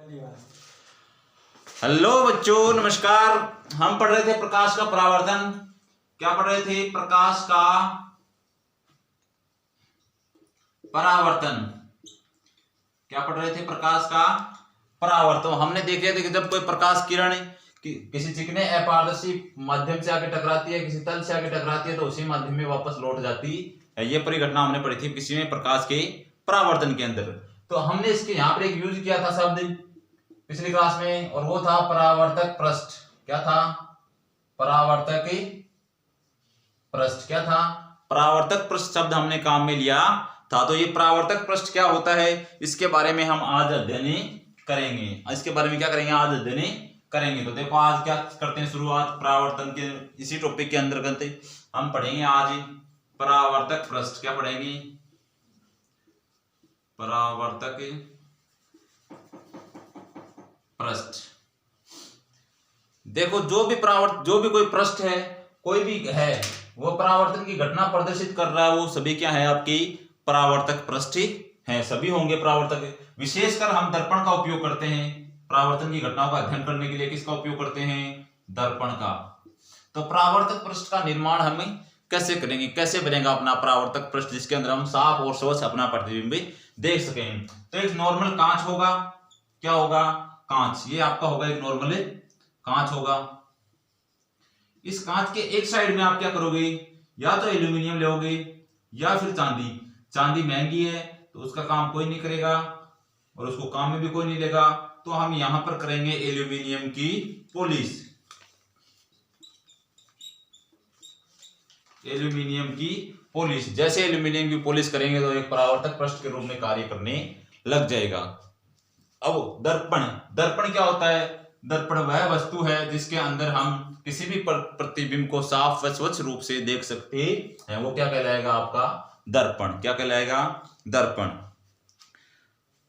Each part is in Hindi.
हेलो बच्चों, नमस्कार। हम पढ़ रहे थे प्रकाश का परावर्तन। क्या पढ़ रहे थे? प्रकाश का परावर्तन। क्या पढ़ रहे थे? प्रकाश का परावर्तन। हमने देखे थे कि जब कोई प्रकाश किरण किसी चिकने अपारदर्शी माध्यम से आके टकराती है, किसी तल से आके टकराती है, तो उसी माध्यम में वापस लौट जाती है। ये परिघटना हमने पढ़ी थी किसी में प्रकाश के परावर्तन के अंदर। तो हमने इसके यहाँ पर एक यूज किया था शब्द पिछली क्लास में, और वो था परावर्तक पृष्ठ। क्या था? परावर्तक पृष्ठ। क्या था? परावर्तक पृष्ठ शब्द हमने काम में लिया था। तो ये परावर्तक पृष्ठ क्या होता है, इसके बारे में हम आज अध्ययन करेंगे। इसके बारे में क्या करेंगे? आज अध्ययन करेंगे। तो देखो आज क्या करते हैं, शुरुआत परावर्तन के इसी टॉपिक के अंदर करते हम पढ़ेंगे आज परावर्तक पृष्ठ। क्या पढ़ेंगे? परावर्तक पृष्ठ। देखो जो भी कोई पृष्ठ है, कोई भी है, वो परावर्तन की घटना प्रदर्शित कर रहा है, वो सभी क्या है? आपकी परावर्तक पृष्ठ है, सभी होंगे परावर्तक। विशेषकर हम दर्पण का उपयोग करते हैं परावर्तन की घटनाओं का अध्ययन करने के लिए। किसका उपयोग करते हैं? दर्पण का। तो परावर्तक पृष्ठ का निर्माण हम कैसे करेंगे, कैसे बनेगा अपना परावर्तक पृष्ठ जिसके अंदर हम साफ और स्वच्छ अपना प्रतिबिंब देख सकें? तो एक नॉर्मल कांच होगा। क्या होगा? कांच। ये आपका होगा एक नॉर्मल कांच होगा। इस कांच के एक साइड में आप क्या करोगे? या तो एल्यूमिनियम लोगे या फिर चांदी। चांदी महंगी है तो उसका काम कोई नहीं करेगा और उसको काम में भी कोई नहीं लेगा, तो हम यहां पर करेंगे एल्यूमिनियम की पॉलिश। एल्यूमिनियम की पॉलिश। जैसे एल्यूमिनियम की पॉलिश करेंगे तो एक परावर्तक पृष्ठ के रूप में कार्य करने लग जाएगा। अब दर्पण। दर्पण क्या होता है? दर्पण वह वस्तु है जिसके अंदर हम किसी भी प्रतिबिंब को साफ व स्वच्छ रूप से देख सकते हैं। वो क्या कहलाएगा? आपका दर्पण। क्या कहलाएगा? दर्पण।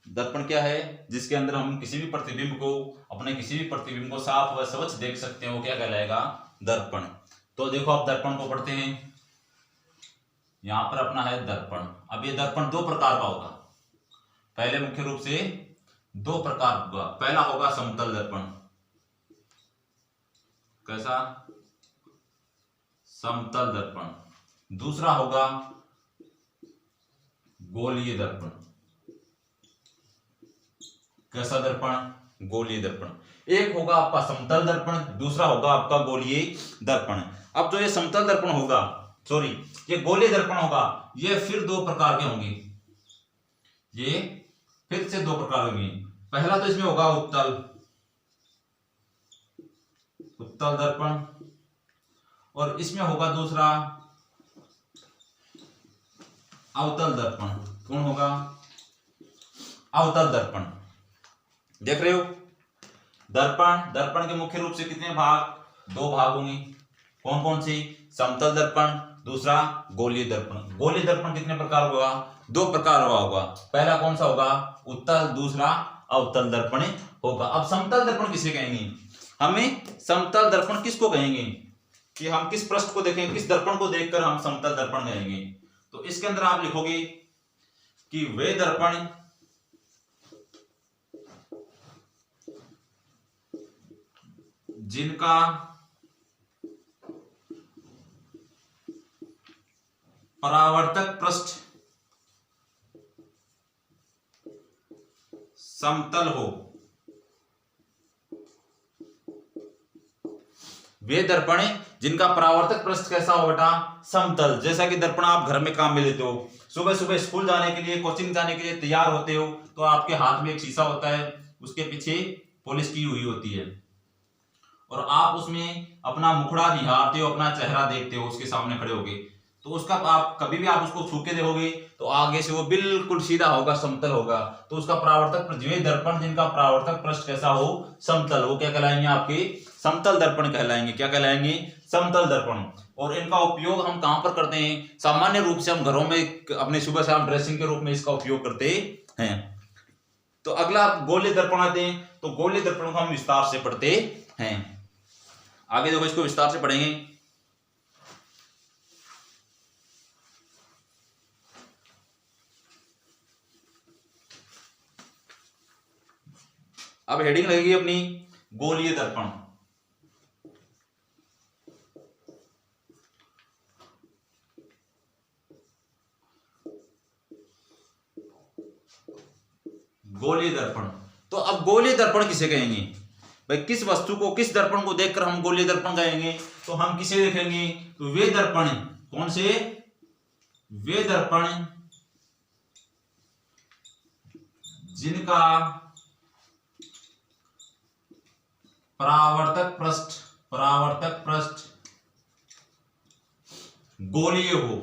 दर्पण क्या है? जिसके अंदर हम किसी भी प्रतिबिंब को, अपने किसी भी प्रतिबिंब को साफ व स्वच्छ देख सकते हैं, वो क्या कहलाएगा? दर्पण। तो देखो आप दर्पण को पढ़ते हैं। यहां पर अपना है दर्पण। अब ये दर्पण दो प्रकार का होगा। पहले मुख्य रूप से दो प्रकार होगा। पहला होगा समतल दर्पण। कैसा? समतल दर्पण। दूसरा होगा गोलीय दर्पण। कैसा दर्पण? गोलीय दर्पण। एक होगा आपका समतल दर्पण, दूसरा होगा आपका गोलीय दर्पण। अब जो ये समतल दर्पण होगा, सॉरी, ये गोलीय दर्पण होगा, ये फिर दो प्रकार के होंगे। ये फिर से दो प्रकार होंगे। पहला तो इसमें होगा उत्तल दर्पण, और इसमें होगा दूसरा अवतल दर्पण। कौन होगा? अवतल दर्पण। देख रहे हो? दर्पण के मुख्य रूप से कितने भाग? दो भाग होंगे। कौन कौन से? समतल दर्पण, दूसरा गोलीय दर्पण। गोलीय दर्पण कितने प्रकार होगा? दो प्रकार होगा। पहला कौन सा होगा? उत्तल, दूसरा अवतल दर्पण होगा। अब समतल दर्पण किसे कहेंगे? हमें समतल दर्पण किसको कहेंगे? कि हम किस पृष्ठ को देखें, किस दर्पण को देखकर हम समतल दर्पण कहेंगे? तो इसके अंदर आप लिखोगे कि वे दर्पण जिनका परावर्तक पृष्ठ समतल हो, वे दर्पण जिनका परावर्तक पृष्ठ कैसा हो बेटा? समतल। जैसा कि दर्पण आप घर में काम में लेते हो, सुबह सुबह स्कूल जाने के लिए, कोचिंग जाने के लिए तैयार होते हो, तो आपके हाथ में एक शीशा होता है, उसके पीछे पॉलिश की हुई होती है, और आप उसमें अपना मुखड़ा निहारते हो, अपना चेहरा देखते हो उसके सामने खड़े होगे। तो उसका आप कभी भी आप उसको छू के देखोगे तो आगे से वो बिल्कुल सीधा होगा, समतल होगा। तो उसका परावर्तक दर्पण जिनका परावर्तक पृष्ठ कैसा हो? समतल, वो क्या कहलाएंगे? आपके समतल दर्पण कहलाएंगे। क्या कहलाएंगे? समतल दर्पण। और इनका उपयोग हम कहां पर करते हैं? सामान्य रूप से हम घरों में अपने सुबह शाम ड्रेसिंग के रूप में इसका उपयोग करते हैं। तो अगला गोलीय दर्पण आते हैं। तो गोलीय दर्पण को हम विस्तार से पढ़ते हैं। आगे देखो, इसको विस्तार से पढ़ेंगे। अब हेडिंग लगेगी अपनी गोलीय दर्पण। गोलीय दर्पण। तो अब गोलीय दर्पण किसे कहेंगे भाई, किस वस्तु को, किस दर्पण को देखकर हम गोलीय दर्पण कहेंगे? तो हम किसे देखेंगे? तो वे दर्पण, कौन से? वे दर्पण जिनका परावर्तक पृष्ठ गोलीय हो।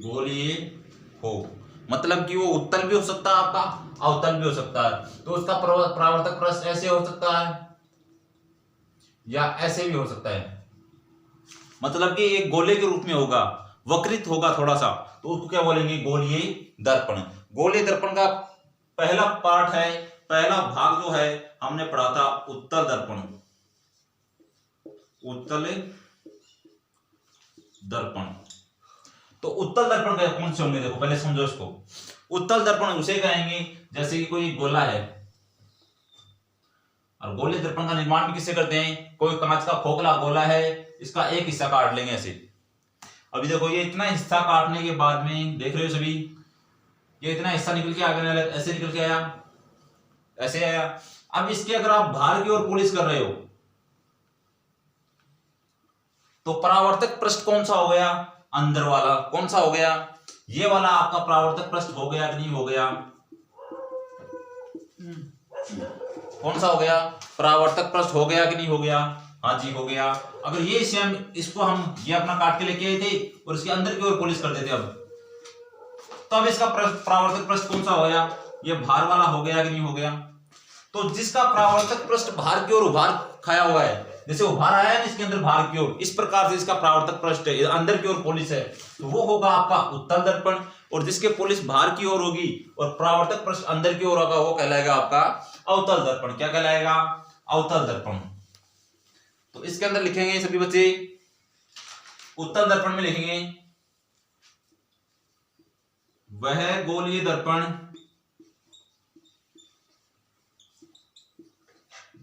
गोलीय हो मतलब कि वो उत्तल भी हो सकता है आपका, अवतल भी हो सकता है। तो उसका परावर्तक पृष्ठ ऐसे हो सकता है या ऐसे भी हो सकता है, मतलब कि एक गोले के रूप में होगा, वक्रित होगा थोड़ा सा, तो उसको क्या बोलेंगे? गोलीय दर्पण। गोलीय दर्पण का पहला पार्ट है, पहला भाग जो है हमने पढ़ा था उत्तल दर्पण। उत्तल दर्पण। तो उत्तल दर्पण कौन से होंगे? देखो पहले समझो इसको। उत्तल दर्पण उसे कहेंगे जैसे कि कोई गोला है, और गोलीय दर्पण का निर्माण भी किससे करते हैं? कोई कांच का खोखला गोला है, इसका एक हिस्सा काट लेंगे ऐसे। अभी देखो ये इतना हिस्सा काटने के बाद में देख रहे हो सभी, ये इतना हिस्सा निकल के आगे ऐसे निकल के आया, ऐसे आया। अब इसके अगर आप बाहर की ओर पॉलिश कर रहे हो तो परावर्तक पृष्ठ कौन सा हो गया? अंदर वाला। कौन सा हो गया? ये वाला आपका परावर्तक पृष्ठ हो गया कि नहीं हो गया? कौन सा हो गया? परावर्तक पृष्ठ हो गया कि नहीं हो गया? हाँ जी हो गया। अगर ये सेम इसको हम ये अपना काट के लेके आए थे और इसके अंदर की ओर पॉलिश कर देते अब इसका परावर्तक पृष्ठ कौन सा हो गया? ये बाहर वाला हो गया कि नहीं हो गया? तो जिसका परावर्तक पृष्ठ बाहर की ओर उभार खाया हुआ है, जैसे उभार आया है ना इसके अंदर बाहर की ओर, इस प्रकार से इसका परावर्तक पृष्ठ है, अंदर की ओर पॉलिश है, तो वो होगा आपका उत्तल दर्पण। और जिसके पॉलिश बाहर की ओर होगी और परावर्तक पृष्ठ अंदर की ओर होगा, वो कहलाएगा आपका अवतल दर्पण। क्या कहलाएगा? अवतल दर्पण। तो इसके अंदर लिखेंगे सभी बच्चे, उत्तल दर्पण में लिखेंगे वह गोलीय दर्पण,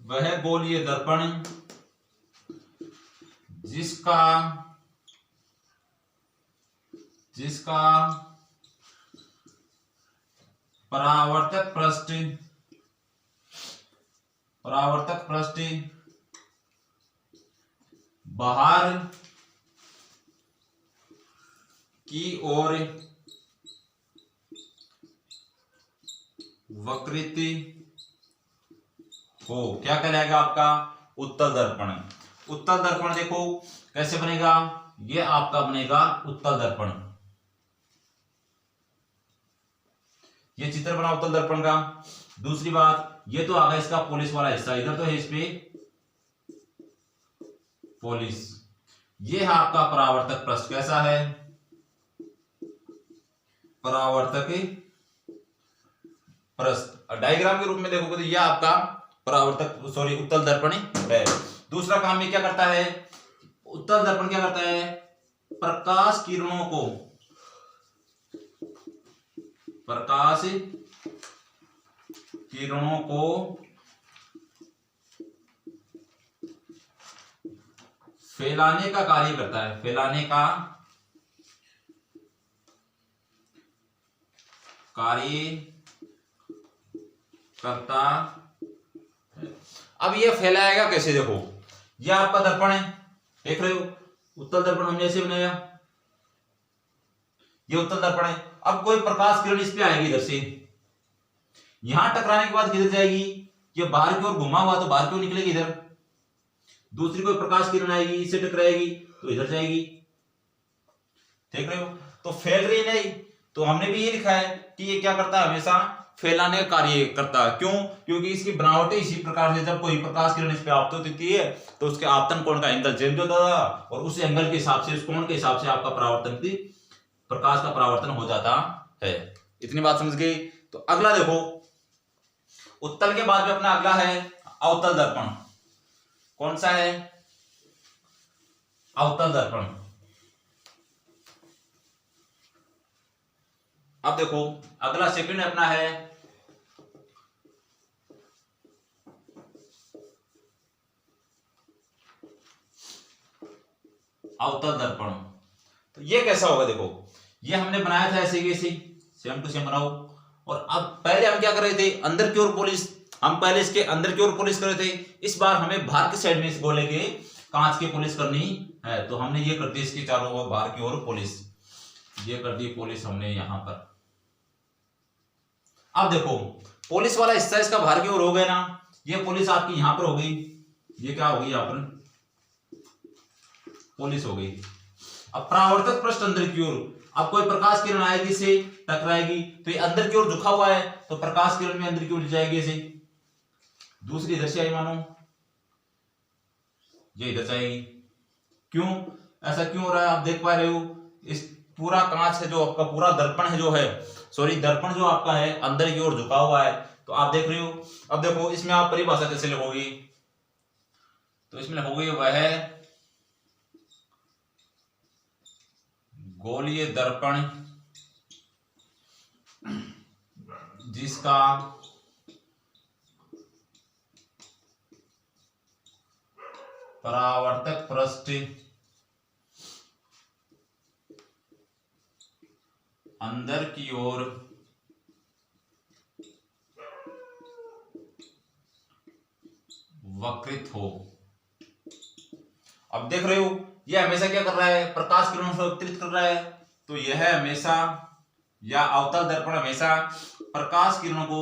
वह गोलीय दर्पण जिसका परावर्तक पृष्ठ बाहर की ओर वक्रित हो। क्या कहलाएगा आपका? उत्तल दर्पण। उत्तल दर्पण देखो कैसे बनेगा, ये आपका बनेगा उत्तल दर्पण। ये चित्र बना उत्तल दर्पण का। दूसरी बात, ये तो आ गया इसका पॉलिश वाला हिस्सा, इधर तो है इस पे पॉलिश। ये है आपका परावर्तक पृष्ठ। कैसा है? परावर्तक पृष्ठ। डायग्राम के रूप में देखोगे तो यह आपका परावर्तक उत्तल दर्पण है। दूसरा काम ये क्या करता है? उत्तल दर्पण क्या करता है? प्रकाश किरणों को फैलाने का कार्य करता है। फैलाने का कार्य करता है। अब ये फैलाएगा कैसे? देखो ये आपका दर्पण है, देख रहे हो, उत्तल दर्पण हमने ऐसे बनाया, ये उत्तल दर्पण है। अब कोई प्रकाश किरण इस पे आएगी इधर से, यहां टकराने के बाद किधर जाएगी? ये बाहर की ओर घुमा हुआ तो बाहर की ओर निकलेगी इधर। दूसरी कोई प्रकाश किरण आएगी, इससे टकराएगी तो इधर जाएगी। देख रहे हो? तो फैल रही नहीं। तो हमने भी ये लिखा है कि ये क्या करता है? हमेशा फैलाने का कार्य करता है। क्यों? क्योंकि इसकी बनावट इसी प्रकार से, जब कोई प्रकाश किरण इस पे आपतित होती है तो उसके आपतन कोण का एंगल चेंज होता है और उस एंगल के हिसाब से, उस कोण के हिसाब से आपका प्रकाश का परावर्तन हो जाता है। इतनी बात समझ गई? तो अगला देखो, उत्तल के बाद में अपना अगला है अवतल दर्पण। कौन सा है? अवतल दर्पण। अब देखो अगला सेकंड अपना है अवतल दर्पण। तो ये कैसा होगा, देखो ये हमने बनाया था ऐसे ही सेम टू सेम बनाओ। और अब पहले हम क्या कर रहे थे, अंदर की ओर पॉलिश, हम पहले इसके अंदर की ओर पॉलिश कर रहे थे, इस बार हमें बाहर की साइड में इस गोले के कांच की पॉलिश करनी है। तो हमने ये कर दी इसके चारों ओर बाहर की ओर पॉलिश, ये कर दी पॉलिश हमने यहां पर। अब देखो पॉलिश वाला हिस्सा इसका बाहर की ओर हो गया ना, ये पॉलिश आपकी यहां पर हो गई, ये क्या होगी यहां पर पॉलिश हो गई। अब परावर्तक पृष्ठ अंदर की ओर, अब कोई प्रकाश किरण आएगी इसे टकराएगी, तो ये अंदर की ओर झुका हुआ है तो प्रकाश किरण में अंदर की ओर जाएगी ऐसे। दूसरी इधर से आई मानो, ये इधर से आएगी। क्यों ऐसा क्यों हो रहा है, आप देख पा रहे हो इस पूरा कांच है जो आपका पूरा दर्पण है जो है, सॉरी दर्पण जो आपका है अंदर की ओर झुका हुआ है, तो आप देख रहे हो। अब देखो इसमें आप परिभाषा कैसे लिखोगे, तो इसमें लिखोगे वह गोलीय दर्पण जिसका परावर्तक पृष्ठ अंदर की ओर वक्रित हो। अब देख रहे हो यह हमेशा क्या कर रहा है, प्रकाश किरणों से वितरित कर रहा है। तो यह हमेशा या अवतल दर्पण हमेशा प्रकाश किरणों को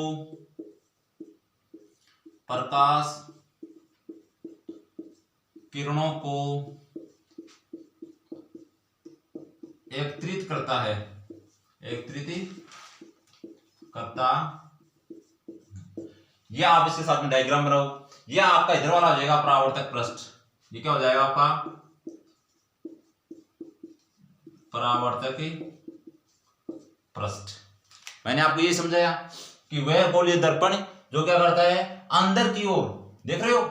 एकत्रित करता है, एकत्रित करता। यह आप इसके साथ में डायग्राम बनाओ, यह आपका इधर वाला हो जाएगा परावर्तक पृष्ठ, ये क्या हो जाएगा आपका परावर्तक पृष्ठ। मैंने आपको ये समझाया कि वह गोलीय दर्पण जो क्या करता है अंदर की ओर, देख रहे हो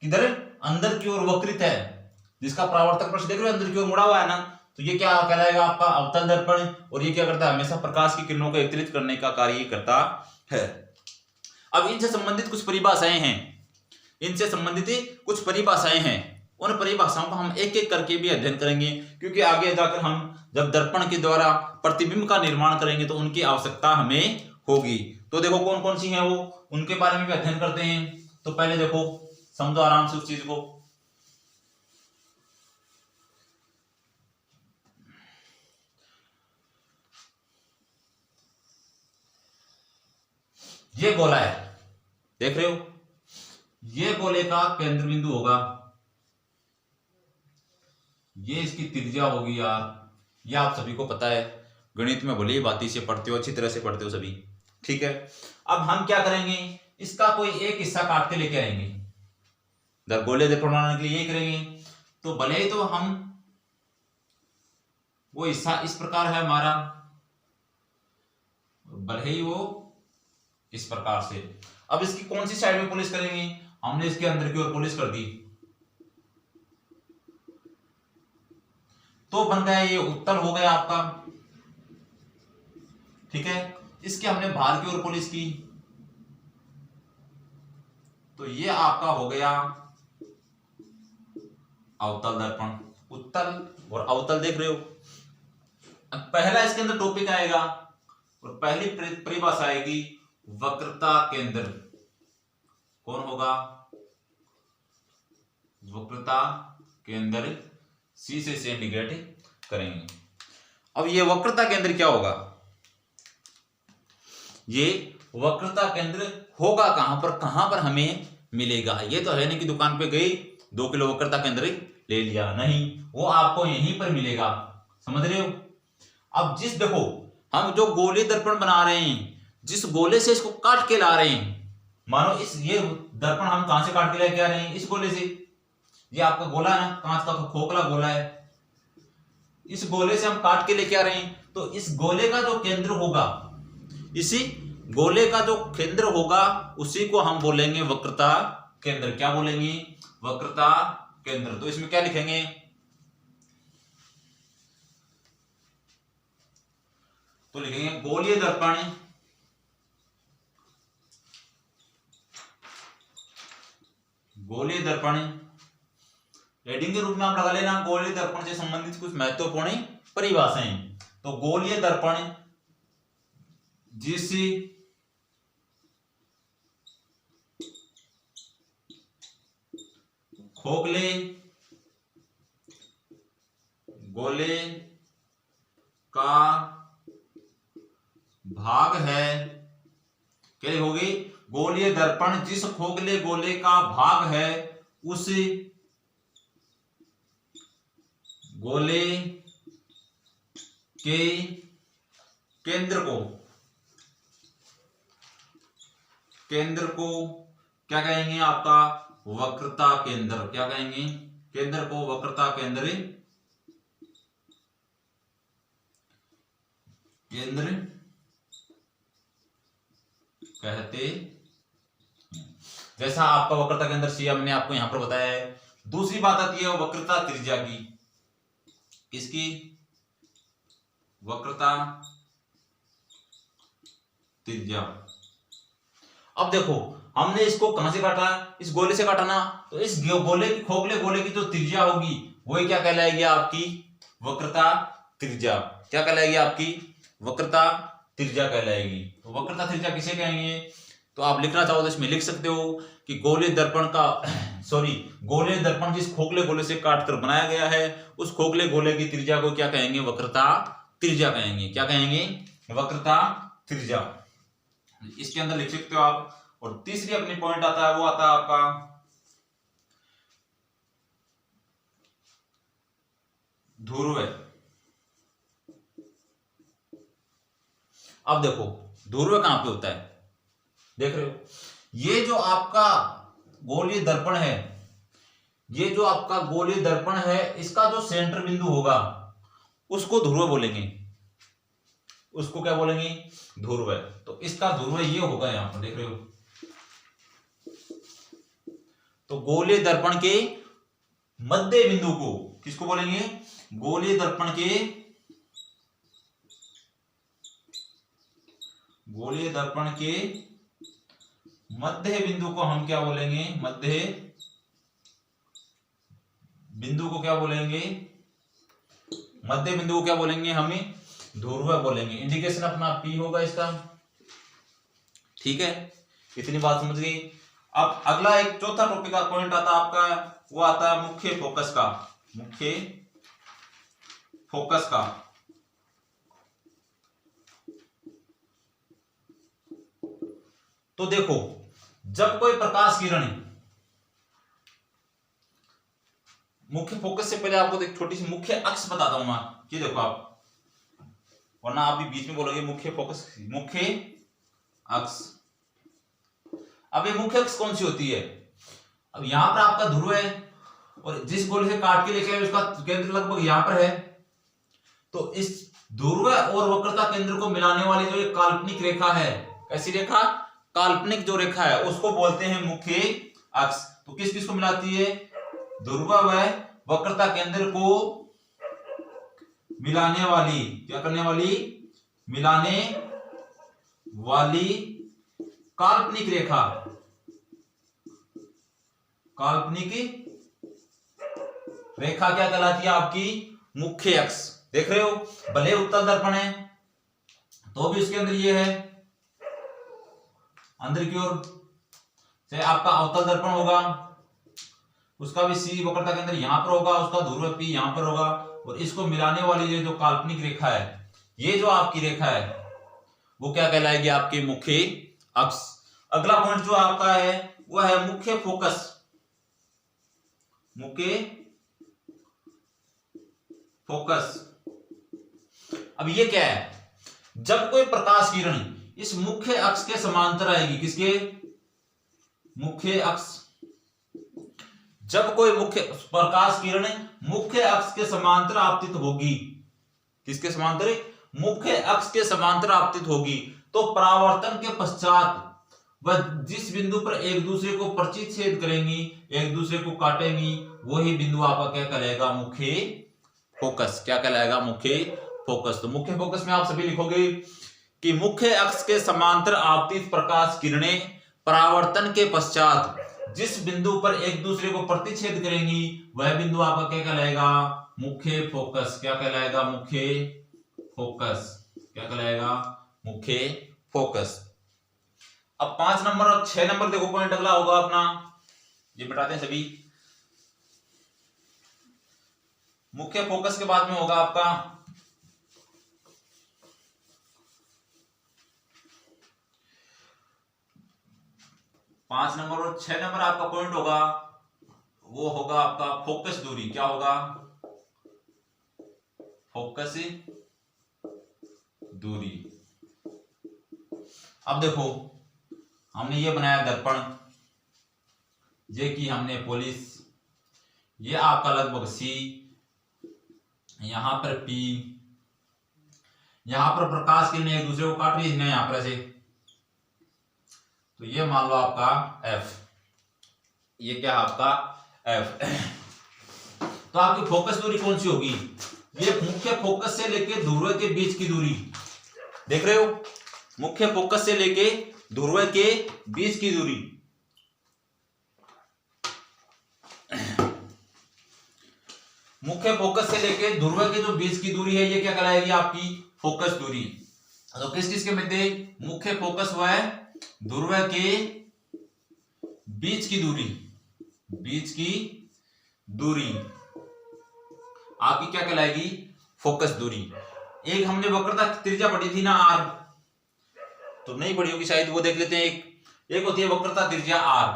किधर अंदर की ओर वक्रित है, जिसका परावर्तक पृष्ठ देख रहे हो अंदर की ओर मुड़ा हुआ है ना, तो ये क्या कहलाएगा आपका अवतल दर्पण। और ये क्या करता है हमेशा प्रकाश की किरणों को एकत्रित करने का कार्य करता है। अब इनसे संबंधित कुछ परिभाषाएं हैं, इनसे संबंधित कुछ परिभाषाएं हैं, उन परिभाषाओं को हम एक एक करके भी अध्ययन करेंगे, क्योंकि आगे जाकर हम जब दर्पण के द्वारा प्रतिबिंब का निर्माण करेंगे तो उनकी आवश्यकता हमें होगी। तो देखो कौन कौन सी है वो, उनके बारे में भी अध्ययन करते हैं। तो पहले देखो समझो आराम से उस चीज को। ये गोला है, देख रहे हो, ये गोले का केंद्र बिंदु होगा, ये इसकी त्रिज्या होगी यार, ये आप सभी को पता है, गणित में भले ही बाती से पढ़ते हो, अच्छी तरह से पढ़ते हो सभी, ठीक है। अब हम क्या करेंगे, इसका कोई एक हिस्सा काट के लेके आएंगे, गोले दर्पण बनाने के लिए यही करेंगे। तो भले ही तो हम वो हिस्सा इस प्रकार है हमारा, भले ही वो इस प्रकार से। अब इसकी कौन सी साइड में पॉलिश करेंगे, हमने इसके अंदर की ओर पॉलिश कर दी, तो बन गया ये उत्तल हो गया आपका, ठीक है। इसके हमने बाहर की ओर पॉलिश की, तो ये आपका हो गया अवतल दर्पण। उत्तल और अवतल देख रहे हो। अब पहला इसके अंदर टॉपिक आएगा और पहली परिभाषा आएगी वक्रता केंद्र। कौन होगा, वक्रता केंद्र, सी से इंडिकेट करेंगे। अब ये वक्रता केंद्र क्या होगा, ये वक्रता केंद्र होगा कहां पर हमें मिलेगा। ये तो है नहीं कि दुकान पे गई 2 किलो वक्रता केंद्र ले लिया, नहीं, वो आपको यहीं पर मिलेगा, समझ रहे हो। अब जिस देखो हम जो गोले दर्पण बना रहे हैं, जिस गोले से इसको काट के ला रहे हैं, मानो इस ये दर्पण हम कहां से काट के लेके आ रहे हैं, इस गोले से। ये आपका गोला है ना, कांच का खोखला गोला है, इस गोले से हम काट के लेके आ रहे हैं। तो इस गोले का जो केंद्र होगा, इसी गोले का जो केंद्र होगा उसी को हम बोलेंगे वक्रता केंद्र। क्या बोलेंगे, वक्रता केंद्र। तो इसमें क्या लिखेंगे, तो लिखेंगे गोलीय दर्पण, गोलीय दर्पण हेडिंग के रूप में आप लगा लेना गोलीय दर्पण से संबंधित कुछ महत्वपूर्ण परिभाषाएं। तो गोलीय दर्पण जिस खोखले गोले का भाग है, क्या लिखोगे? गोलीय दर्पण जिस खोखले गोले का भाग है उस गोले के केंद्र को क्या कहेंगे? आपका वक्रता केंद्र। क्या कहेंगे? केंद्र को वक्रता केंद्र कहते, जैसा आपका वक्रता केंद्र सी हमने आपको यहां पर बताया है। दूसरी बात आती है वक्रता त्रिज्या की। किसकी? वक्रता त्रिज्या। अब देखो हमने इसको कहां से काटा? इस गोले से काटा ना, तो इस गोले की खोखले गोले की जो त्रिज्या होगी वही क्या कहलाएगी? आपकी वक्रता त्रिज्या। क्या कहलाएगी? आपकी वक्रता त्रिज्या कहलाएगी। तो वक्रता त्रिज्या किसे कहेंगे? तो आप लिखना चाहो तो इसमें लिख सकते हो कि गोलीय दर्पण का गोलीय दर्पण जिस खोखले गोले से काटकर बनाया गया है उस खोखले गोले की त्रिज्या को क्या कहेंगे? वक्रता त्रिज्या कहेंगे। क्या कहेंगे? वक्रता त्रिज्या। इसके अंदर लिख सकते हो आप। और तीसरी अपनी पॉइंट आता है, वो आता है आपका ध्रुव। अब देखो ध्रुव कहां पे होता है? देख रहे हो, ये जो आपका गोलीय दर्पण है, ये जो आपका गोलीय दर्पण है, इसका जो सेंटर बिंदु होगा उसको ध्रुव बोलेंगे। उसको क्या बोलेंगे? ध्रुव। तो इसका ध्रुव ये होगा, यहां पर देख रहे हो। तो गोलीय दर्पण के मध्य बिंदु को किसको बोलेंगे? गोलीय दर्पण के मध्य बिंदु को हम क्या बोलेंगे? मध्य बिंदु को क्या बोलेंगे? मध्य बिंदु को क्या बोलेंगे? हमें ध्रुव बोलेंगे। इंडिकेशन अपना P होगा इसका। ठीक है, इतनी बात समझ गई। अब अगला एक चौथा टॉपिक का पॉइंट आता है आपका, वो आता है मुख्य फोकस का। मुख्य फोकस का तो देखो, जब कोई प्रकाश किरण, मुख्य फोकस से पहले आपको एक छोटी सी मुख्य अक्ष बताता हूं मैं। ये देखो आप, वरना आप भी बीच में बोलोगे मुख्य फोकस, मुख्य अक्ष। अब ये मुख्य अक्ष कौन सी होती है? अब यहां पर आपका ध्रुव है और जिस गोले से काट के लेके आए उसका केंद्र लगभग यहां पर है। तो इस ध्रुव और वक्रता केंद्र को मिलाने वाली जो एक काल्पनिक रेखा है, कैसी रेखा? काल्पनिक जो रेखा है उसको बोलते हैं मुख्य अक्ष। तो किस किस को मिलाती है? ध्रुव व वक्रता केंद्र को मिलाने वाली, क्या करने वाली? मिलाने वाली काल्पनिक रेखा, काल्पनिक रेखा क्या कहलाती है? आपकी मुख्य अक्ष। देख रहे हो, भले उत्तल दर्पण है तो भी उसके अंदर ये है अंदर की ओर। चाहे आपका अवतल दर्पण होगा, उसका भी सी वक्रता के अंदर यहां पर होगा, उसका ध्रुव P यहां पर होगा। और इसको मिलाने वाली ये जो काल्पनिक रेखा है, ये जो आपकी रेखा है वो क्या कहलाएगी? आपकी मुख्य अक्ष। अगला पॉइंट जो आपका है वो है मुख्य फोकस। मुख्य फोकस। अब ये क्या है? जब कोई प्रकाश किरण इस मुख्य अक्ष के समांतर आएगी, किसके? मुख्य अक्ष। जब कोई मुख्य प्रकाश किरण मुख्य अक्ष के समांतर आपतित होगी, किसके समांतर? मुख्य अक्ष के समांतर आपतित होगी, तो परावर्तन के पश्चात वह जिस बिंदु पर एक दूसरे को प्रतिच्छेद करेंगी, एक दूसरे को काटेंगी, वही बिंदु आपका क्या कहलाएगा? मुख्य फोकस। क्या कहलाएगा? मुख्य फोकस। तो मुख्य फोकस में आप सभी लिखोगे कि मुख्य अक्ष के समांतर आपतित प्रकाश किरणें परावर्तन के पश्चात जिस बिंदु पर एक दूसरे को प्रतिच्छेद करेंगी वह बिंदु आपका क्या कहलाएगा? मुख्य फोकस। क्या कहलाएगा? मुख्य फोकस। क्या कहलाएगा? मुख्य फोकस। अब 5 नंबर और 6 नंबर देखो, पॉइंट अगला होगा अपना, ये बताते हैं सभी। मुख्य फोकस के बाद में होगा आपका पांच नंबर और 6 नंबर आपका पॉइंट होगा, वो होगा आपका फोकस दूरी। क्या होगा? फोकस दूरी। अब देखो, हमने ये बनाया दर्पण, ये की हमने पुलिस, ये आपका लगभग सी, यहां पर पी, यहां पर प्रकाश किरणें एक दूसरे को काट रही है यहां पर ऐसे, तो ये मान लो आपका एफ, ये क्या आपका एफ। तो आपकी फोकस दूरी कौन सी होगी? ये मुख्य फोकस से लेके ध्रुव के बीच की दूरी, देख रहे हो? मुख्य फोकस से लेके ध्रुव के बीच की दूरी। मुख्य फोकस से लेके ध्रुव के जो बीच की दूरी है ये क्या कहलाएगी? आपकी फोकस दूरी। तो किस किस के मध्य? मुख्य फोकस व ध्रुव के बीच की दूरी, बीच की दूरी आपकी क्या कहलाएगी? फोकस दूरी। एक हमने वक्रता त्रिज्या पढ़ी थी ना, आर, तो नहीं पढ़ी होगी शायद, वो देख लेते हैं। एक होती है वक्रता त्रिज्या आर।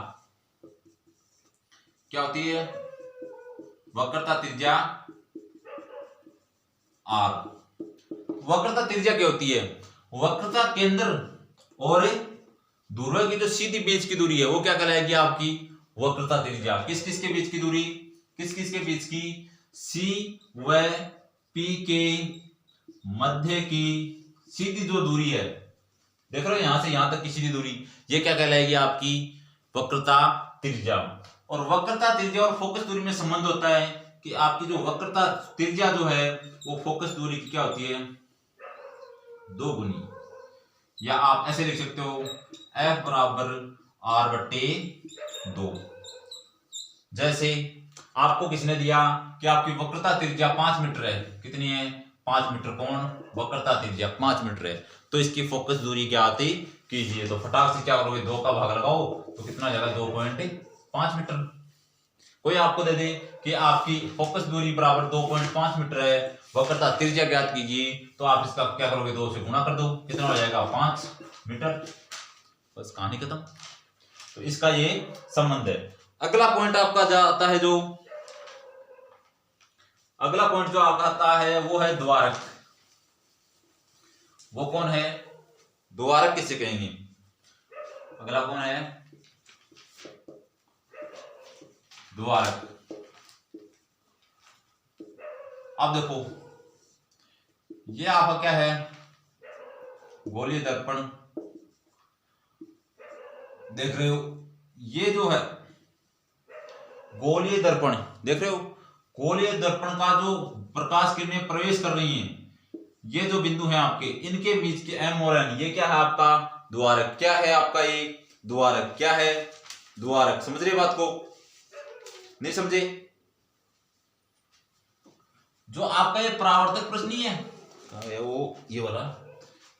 क्या होती है? वक्रता त्रिज्या आर। वक्रता त्रिज्या क्या होती है? वक्रता केंद्र और ध्रुव की जो सीधी बीच की दूरी है वो क्या कहलाएगी? आपकी वक्रता त्रिज्या। किस किस के बीच की दूरी? किस किस के बीच की? सी व पी के मध्य की सीधी जो दूरी है, देख रहे हो, यहां से यहां तक की सीधी दूरी, ये क्या कहलाएगी? आपकी वक्रता त्रिज्या। और वक्रता त्रिज्या और फोकस दूरी में संबंध होता है कि आपकी जो वक्रता त्रिज्या जो है वो फोकस दूरी की क्या होती है? 2 गुनी, या आप ऐसे लिख सकते हो F बराबर R/2। जैसे आपको किसने दिया कि आपकी वक्रता त्रिज्या 5 मीटर है, कितनी है? 5 मीटर। कौन? वक्रता त्रिज्या 5 मीटर है, तो इसकी फोकस दूरी क्या आती? कीजिए, तो फटाक से क्या करोगे? 2 का भाग लगाओ तो कितना जाएगा? 2.5 मीटर। कोई आपको दे दे कि आपकी फोकस दूरी बराबर 2.5 मीटर है, वक्रता त्रिज्या ज्ञात कीजिए, तो आप इसका क्या करोगे? 2 से गुणा कर दो, कितना हो जाएगा? 5 मीटर। बस कहानी खत्म। तो इसका ये संबंध है। अगला पॉइंट आपका जाता है, जो अगला पॉइंट जो आपका आता है वो है द्वारक। वो कौन है? द्वारक किसे कहेंगे? अगला कौन है? द्वारक। अब देखो, ये आपका क्या है? गोलीय दर्पण, देख रहे हो? ये जो है गोलीय दर्पण, देख रहे हो? गोलीय दर्पण का जो प्रकाश किरणें प्रवेश कर रही हैं, ये जो बिंदु हैं आपके, इनके बीच के M और N, ये क्या है? आपका द्वारक। क्या है आपका ये? द्वारक। क्या है? द्वारक। समझ रहे बात को? नहीं समझे? जो आपका ये परावर्तक पृष्ठ नहीं है, वो ये वाला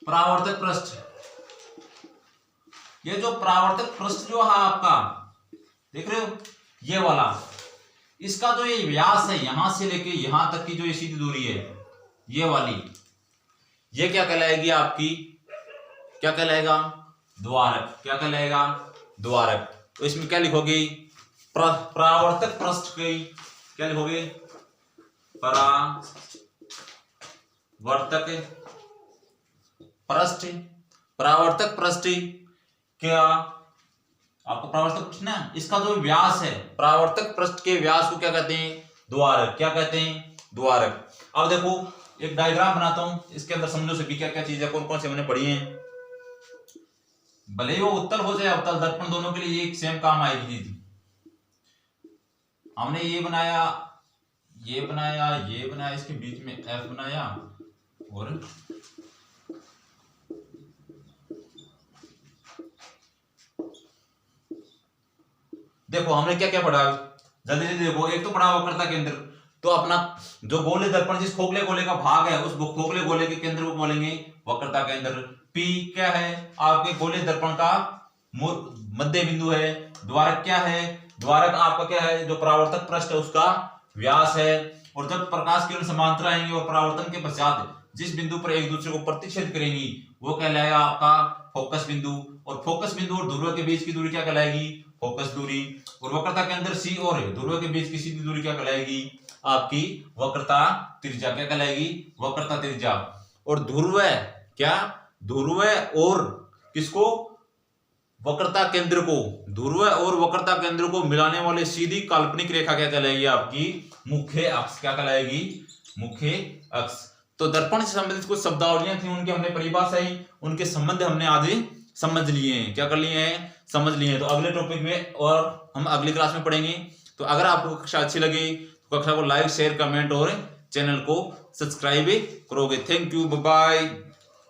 परावर्तक पृष्ठ, ये जो परावर्तक पृष्ठ जो है आपका, देख रहे हो? ये वाला, इसका जो ये व्यास है यहां से लेके यहां तक की जो ये सीधी दूरी है, ये वाली, ये क्या कहलाएगी? आपकी क्या कहलाएगा? द्वारक। क्या कहलाएगा? द्वारक। तो इसमें क्या लिखोगे? परावर्तक पृष्ठ की क्या लिखोगे? परावर्तक पृष्ठ। परावर्तक पृष्ठ क्या? आपको परावर्तक पृष्ठ ना, इसका जो व्यास है, परावर्तक पृष्ठ के व्यास को क्या कहते हैं? द्वारक। क्या कहते हैं? द्वारक। अब देखो, एक डायग्राम बनाता हूं, इसके अंदर समझो सभी क्या क्या चीजें कौन कौन से मैंने पढ़ी हैं। भले ही वो उत्तल हो जाए अवतल, दर्पण दोनों के लिए एक सेम काम आएगी थी। हमने ये बनाया, ये बनाया, ये बनाया, इसके बीच में F बनाया, और देखो हमने क्या क्या पढ़ा, जल्दी जल्दी देखो। एक तो पढ़ा वक्रता केंद्र, तो अपना जो गोले दर्पण जिस खोखले गोले का भाग है उस खोखले गोले के केंद्र को बोलेंगे वक्रता केंद्र। पी क्या है, आपके गोले दर्पण का मध्य बिंदु है। द्वारक क्या है, द्वारक आपका क्या है, जो परावर्तक पृष्ठ है उसका व्यास है। और जब प्रकाश किरण समांतर आएंगी और परावर्तन के पश्चात जिस बिंदु पर एक दूसरे को प्रतिच्छेद करेंगी वो कहलाएगा आपका फोकस बिंदु। और फोकस बिंदु और ध्रुव के बीच की दूरी क्या कहलाएगी, फोकस दूरी। और वक्रता के अंदर सी और ध्रुव के बीच की सीधी दूरी क्या कहलाएगी, आपकी वक्रता त्रिज्या। क्या कहलाएगी, वक्रता त्रिज्या। और ध्रुव क्या, ध्रुव और किसको, वक्रता केंद्र को, ध्रुव और वक्रता केंद्र को मिलाने वाली सीधी काल्पनिक रेखा क्या कहलाएगी, आपकी मुख्य अक्ष। क्या कहलाएगी, मुख्य अक्ष। तो दर्पण से संबंधित कुछ शब्दावलियां थी, उनकी हमने परिभाषाएं, उनके संबंध हमने आगे समझ लिए हैं। क्या कर लिए हैं, समझ लिए हैं। तो अगले टॉपिक में और हम अगली क्लास में पढ़ेंगे। तो अगर आपको कक्षा अच्छी लगी तो कक्षा को लाइक शेयर कमेंट और चैनल को सब्सक्राइब करोगे। Thank you, bye bye.